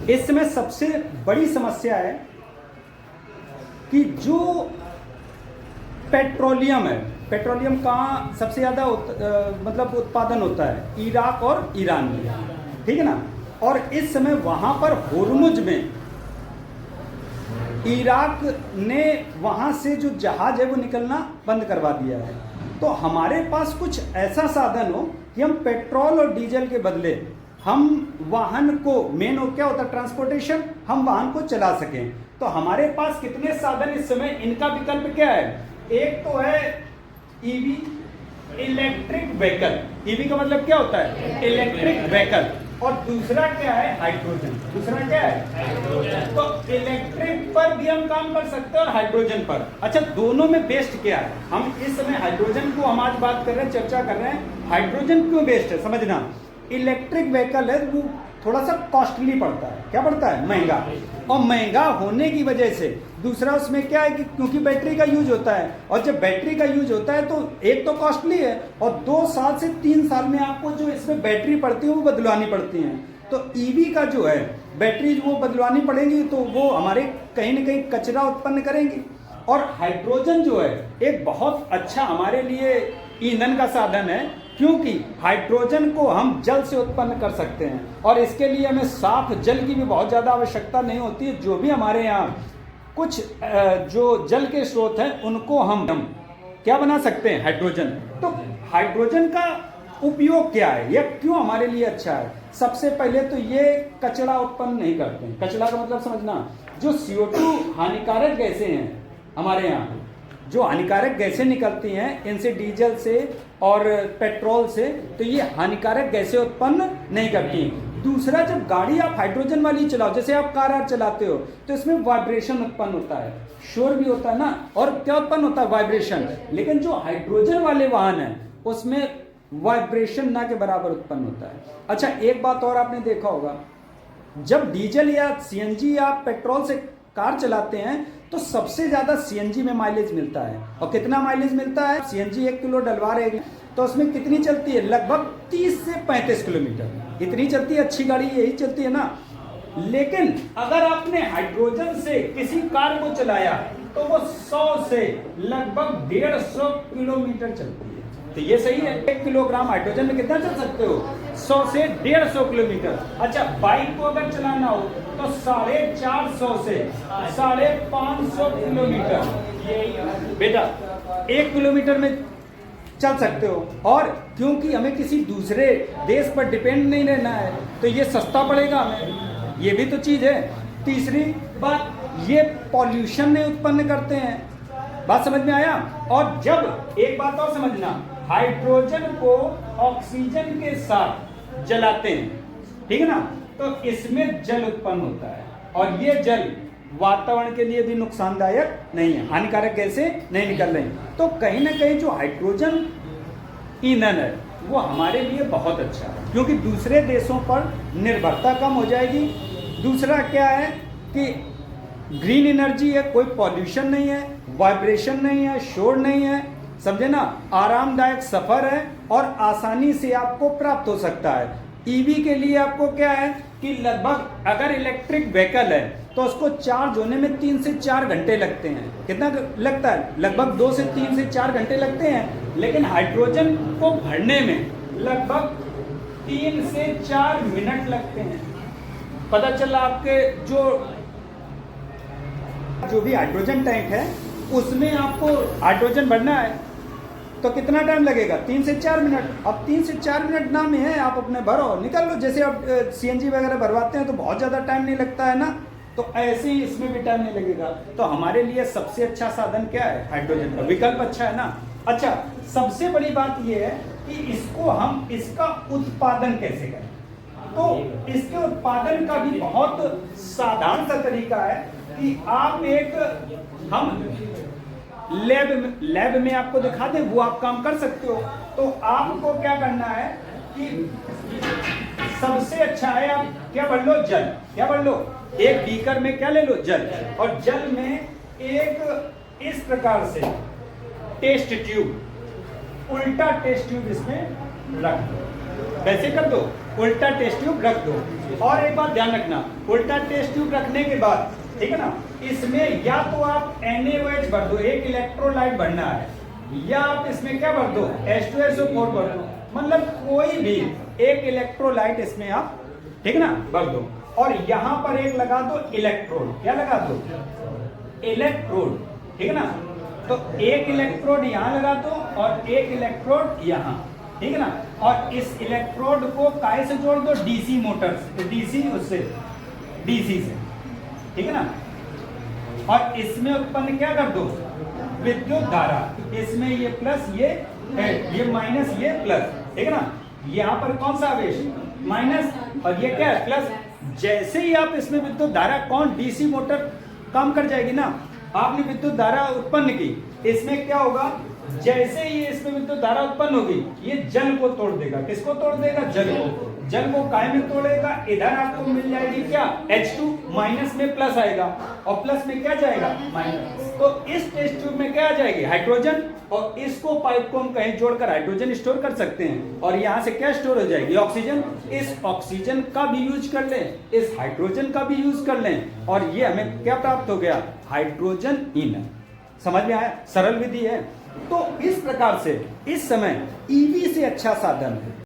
इस समय सबसे बड़ी समस्या है कि जो पेट्रोलियम है, पेट्रोलियम कहाँ सबसे ज़्यादा मतलब उत्पादन होता है, इराक और ईरान में, ठीक है ना। और इस समय वहाँ पर होर्मुज में इराक ने वहाँ से जो जहाज है वो निकलना बंद करवा दिया है। तो हमारे पास कुछ ऐसा साधन हो कि हम पेट्रोल और डीजल के बदले हम वाहन को, मेन हो क्या होता है ट्रांसपोर्टेशन, हम वाहन को चला सकें। तो हमारे पास कितने साधन इस समय, इनका विकल्प क्या है? एक तो है ईवी, इलेक्ट्रिक व्हीकल। ईवी का मतलब क्या होता है? Electric vehicle. और दूसरा क्या है? हाइड्रोजन। दूसरा क्या है? हाइड्रोजन। तो इलेक्ट्रिक पर भी हम काम कर सकते हैं और हाइड्रोजन पर। अच्छा, दोनों में बेस्ट क्या है? हम इस समय हाइड्रोजन को हम आज बात कर रहे हैं, चर्चा कर रहे हैं। हाइड्रोजन क्यों बेस्ट है समझना। इलेक्ट्रिक व्हीकल है वो थोड़ा सा कॉस्टली पड़ता है। क्या पड़ता है? महंगा। और महंगा होने की वजह से दूसरा उसमें क्या है कि क्योंकि बैटरी का यूज होता है, और जब बैटरी का यूज होता है तो एक तो कॉस्टली है, और 2 साल से 3 साल में आपको जो इसमें बैटरी पड़ती है वो बदलवानी पड़ती है। तो ईवी का जो है बैटरी वो बदलवानी पड़ेगी, तो वो हमारे कहीं ना कहीं कचरा उत्पन्न करेंगी। और हाइड्रोजन जो है एक बहुत अच्छा हमारे लिए ईंधन का साधन है, क्योंकि हाइड्रोजन को हम जल से उत्पन्न कर सकते हैं, और इसके लिए हमें साफ जल की भी बहुत ज़्यादा आवश्यकता नहीं होती है। जो भी हमारे यहाँ कुछ जो जल के स्रोत हैं उनको हम क्या बना सकते हैं? हाइड्रोजन। तो हाइड्रोजन का उपयोग क्या है, यह क्यों हमारे लिए अच्छा है? सबसे पहले तो ये कचरा उत्पन्न नहीं करते हैं। कचरा का मतलब समझना, जो CO2 हानिकारक गैसें हैं हमारे यहाँ, जो हानिकारक गैसें निकलती हैं इनसे, डीजल से और पेट्रोल से, तो ये हानिकारक गैसें उत्पन्न नहीं करती। दूसरा, जब गाड़ी आप हाइड्रोजन वाली चलाओ, जैसे आप कार चलाते हो, तो इसमें वाइब्रेशन उत्पन्न होता है, शोर भी होता है ना, और क्या उत्पन्न होता है? वाइब्रेशन। लेकिन जो हाइड्रोजन वाले वाहन है उसमें वाइब्रेशन ना के बराबर उत्पन्न होता है। अच्छा, एक बात और आपने देखा होगा, जब डीजल या CNG या पेट्रोल से कार चलाते हैं तो सबसे ज्यादा CNG में माइलेज मिलता है। और कितना माइलेज मिलता है? CNG 1 किलो डलवा रहे हैं तो उसमें कितनी चलती है? लगभग 30 से 35 किलोमीटर इतनी चलती है। अच्छी गाड़ी यही चलती है ना। लेकिन अगर आपने हाइड्रोजन से किसी कार को चलाया तो वो 100 से लगभग 150 किलोमीटर चलती है। तो ये सही है। 1 किलोग्राम हाइड्रोजन में कितना चल सकते हो? 100 से 150 किलोमीटर। अच्छा, बाइक को अगर चलाना हो तो 450 से 550 किलोमीटर बेटा 1 किलोमीटर में चल सकते हो। और क्योंकि हमें किसी दूसरे देश पर डिपेंड नहीं रहना है तो ये सस्ता पड़ेगा हमें, ये भी तो चीज है। तीसरी बात, ये पॉल्यूशन नहीं उत्पन्न करते हैं। बात समझ में आया? और जब एक बात और समझना, हाइड्रोजन को ऑक्सीजन के साथ जलाते हैं, ठीक है ना, तो इसमें जल उत्पन्न होता है, और ये जल वातावरण के लिए भी नुकसानदायक नहीं है, हानिकारक गैसें नहीं निकल रही। तो कहीं ना कहीं जो हाइड्रोजन ईंधन है वो हमारे लिए बहुत अच्छा है, क्योंकि दूसरे देशों पर निर्भरता कम हो जाएगी। दूसरा क्या है कि ग्रीन एनर्जी है, कोई पॉल्यूशन नहीं है, वाइब्रेशन नहीं है, शोर नहीं है, समझे ना, आरामदायक सफर है और आसानी से आपको प्राप्त हो सकता है। ईवी के लिए आपको क्या है कि लगभग अगर इलेक्ट्रिक व्हीकल है तो उसको चार्ज होने में 3 से 4 घंटे लगते हैं। कितना लगता है? लगभग 2 से 3 से 4 घंटे लगते हैं। लेकिन हाइड्रोजन को भरने में लगभग 3 से 4 मिनट लगते हैं। पता चला आपके जो भी हाइड्रोजन टैंक है उसमें आपको हाइड्रोजन भरना है तो कितना टाइम लगेगा? 3 से 4 मिनट। अब 3 से 4 मिनट ना में है, आप अपने भरो निकल लो। जैसे आप CNG वगैरह भरवाते हैं तो बहुत ज़्यादा टाइम नहीं लगता है ना, तो ऐसे ही इसमें भी टाइम नहीं लगेगा। तो हमारे लिए सबसे अच्छा साधन क्या है? हाइड्रोजन का विकल्प अच्छा है ना। अच्छा, सबसे बड़ी बात यह है कि इसका उत्पादन कैसे करें। तो इसके उत्पादन का भी बहुत साधारण सा तरीका है कि आप हम लैब में आपको दिखा दें, वो आप काम कर सकते हो। तो आपको क्या करना है कि सबसे अच्छा है, आप क्या भर लो? जल। क्या भर लो? एक बीकर में क्या ले लो? जल। और जल में एक इस प्रकार से टेस्ट ट्यूब, उल्टा टेस्ट ट्यूब इसमें रख दो। वैसे कर दो, उल्टा टेस्ट ट्यूब रख दो। और एक बात ध्यान रखना, उल्टा टेस्ट ट्यूब रखने के बाद, ठीक है ना, इसमें या तो आप NaOH भर दो, एक इलेक्ट्रोलाइट भरना है, या आप इसमें क्या भर दो, H2SO4 भर दो, मतलब कोई भी एक इलेक्ट्रोलाइट इसमें आप, ठीक है ना, भर दो। और यहां पर एक लगा दो इलेक्ट्रोड, क्या लगा दो, इलेक्ट्रोड, ठीक है ना। तो एक इलेक्ट्रोड यहां लगा दो और एक इलेक्ट्रोड यहां, ठीक है ना। और इस इलेक्ट्रोड को काहे से जोड़ दो, डीसी मोटर से, डीसी उससे, डीसी से, ठीक है ना। और इसमें उत्पन्न क्या कर दो, विद्युत धारा, इसमें ये प्लस ये माइनस ये प्लस, ठीक है ना। यहां पर कौन सा आवेश, माइनस, और ये क्या है, प्लस। जैसे ही आप इसमें विद्युत धारा, कौन, डीसी मोटर काम कर जाएगी ना, आपने विद्युत धारा उत्पन्न की, इसमें क्या होगा, जैसे ही इसमें विद्युत धारा उत्पन्न होगी, ये जल को तोड़ देगा। किसको तोड़ देगा, जल को। जल को काय में तोड़ेगा, इधर आपको मिल जाएगी क्या, H2, माइनस में प्लस आएगा, और प्लस में क्या जाएगा, माइनस। तो इस टेस्ट ट्यूब में क्या आ जाएगी, हाइड्रोजन, और इसको पाइप को हम कहीं जोड़कर हाइड्रोजन स्टोर कर सकते हैं, और यहां से क्या स्टोर हो जाएगी, ऑक्सीजन। इस ऑक्सीजन का भी यूज कर लें, इस हाइड्रोजन का भी यूज कर लें, और ये हमें क्या प्राप्त हो गया, हाइड्रोजन ईंधन। समझ में आया, सरल विधि है। तो इस प्रकार से इस समय ईवी से अच्छा साधन है।